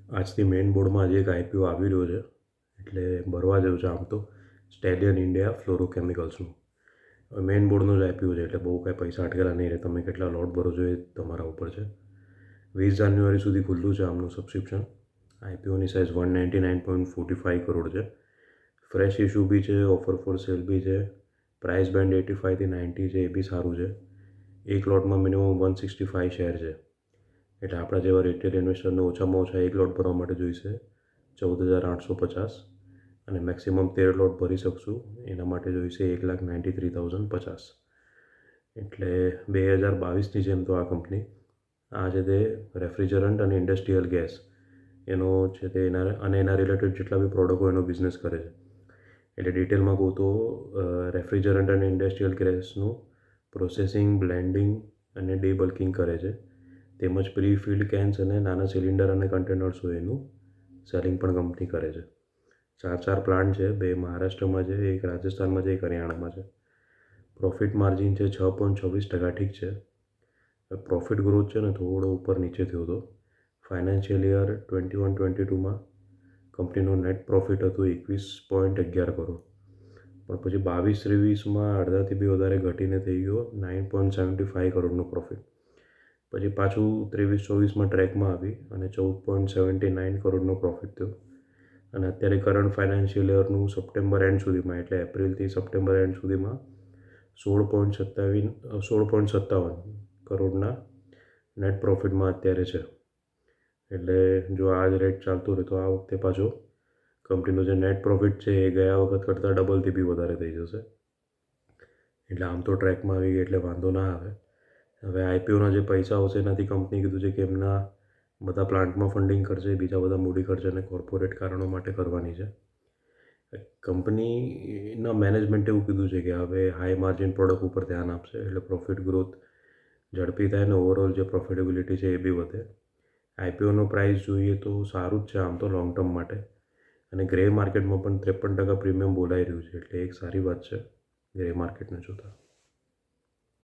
આજથી મેઇન બોર્ડમાં આજે એક આઈપીઓ આવી રહ્યો છે, એટલે ભરવા જેવું છે આમ તો. સ્ટેલિયન ઇન્ડિયા ફ્લોરોકેમિકલ્સનું મેઇન બોર્ડનું જ આઈપીઓ છે, એટલે બહુ કાંઈ પૈસા અટકેલા નહીં રહે. તમે કેટલા લોટ ભરો છો એ તમારા ઉપર છે. 20 જાન્યુઆરી સુધી ખુલ્લું છે આમનું સબસ્ક્રિપ્શન. આઈપીઓની સાઇઝ 199.45 કરોડ છે. ફ્રેશ ઇશ્યુ બી છે, ઓફર ફોર સેલ બી છે. પ્રાઇસ બેન્ડ 85 થી 90 છે, એ બી સારું છે. એક લોટમાં મિનિમમ 165 શેર છે, એટલે આપણા જેવા રિટેલ ઇન્વેસ્ટરને ઓછામાં ઓછા એક લોટ ભરવા માટે જોઈશે 14,850 અને મેક્સિમમ 13 લોટ ભરી શકશું એના માટે જોઈશે 1,93,050. એટલે 2022ની જેમ તો આ કંપની આ છે તે રેફ્રિજરન્ટ અને ઇન્ડસ્ટ્રીયલ ગેસ એનો છે તે એના રિલેટેડ જેટલા બી પ્રોડક્ટો એનો બિઝનેસ કરે છે. એટલે ડિટેલમાં કહું તો રેફ્રિજરન્ટ અને ઇન્ડસ્ટ્રીયલ ગેસનું પ્રોસેસિંગ, બ્લેન્ડિંગ અને ડેબલ્કિંગ કરે છે. તેમજ પ્રી ફિલ્ડ કેન્સ અને નાના સિલિન્ડર અને કન્ટેનર્સ હોય એનું સેલિંગ પણ કંપની કરે છે. 4 પ્લાન્ટ છે, 2 મહારાષ્ટ્રમાં છે, 1 રાજસ્થાનમાં છે, 1 હરિયાણામાં છે. પ્રોફિટ માર્જિન છે 6.26%. ઠીક છે. પ્રોફિટ ગ્રોથ છે ને થોડો ઉપર નીચે થયો હતો. ફાઇનાન્શિયલ યર 21-22માં કંપનીનો નેટ પ્રોફિટ હતું 21.11 કરોડ, પણ પછી 22-23માં અડધાથી બી વધારે ઘટીને થઈ ગયો 9.75 કરોડનો પ્રોફિટ. પછી પાછું 23-24માં ટ્રેકમાં આવી અને 14.79 કરોડનો પ્રોફિટ થયો. અને અત્યારે કરંટ ફાઇનાન્શિયલ યરનું સપ્ટેમ્બર એન્ડ સુધીમાં, એટલે એપ્રિલથી સપ્ટેમ્બર એન્ડ સુધીમાં 16.57 કરોડના નેટ પ્રોફિટમાં અત્યારે છે. એટલે જો આ જ રેટ ચાલતું રહે તો આ વખતે પાછો કંપનીનો જે નેટ પ્રોફિટ છે એ ગયા વખત કરતાં ડબલથી બી વધારે થઈ જશે. એટલે આમ તો ટ્રેકમાં આવી ગઈ એટલે વાંધો ના આવે. હવે આઈપીઓના જે પૈસા આવશે એનાથી કંપની કીધું છે કે એમના બધા પ્લાન્ટમાં ફંડિંગ કરશે, બીજા બધા મૂડી ખર્ચ અને કોર્પોરેટ કારણો માટે કરવાની છે. કંપનીના મેનેજમેન્ટે એવું કીધું છે કે હવે હાઈ માર્જિન પ્રોડક્ટ ઉપર ધ્યાન આપશે, એટલે પ્રોફિટ ગ્રોથ ઝડપી થાય ને ઓવરઓલ જે પ્રોફિટેબિલિટી છે એ બી વધે. આઈપીઓનો પ્રાઇસ જોઈએ તો સારું જ છે આમ તો લોંગ ટર્મ માટે, અને ગ્રે માર્કેટમાં પણ 53% પ્રીમિયમ બોલાઈ રહ્યું છે, એટલે એક સારી વાત છે ગ્રે માર્કેટને જોતાં.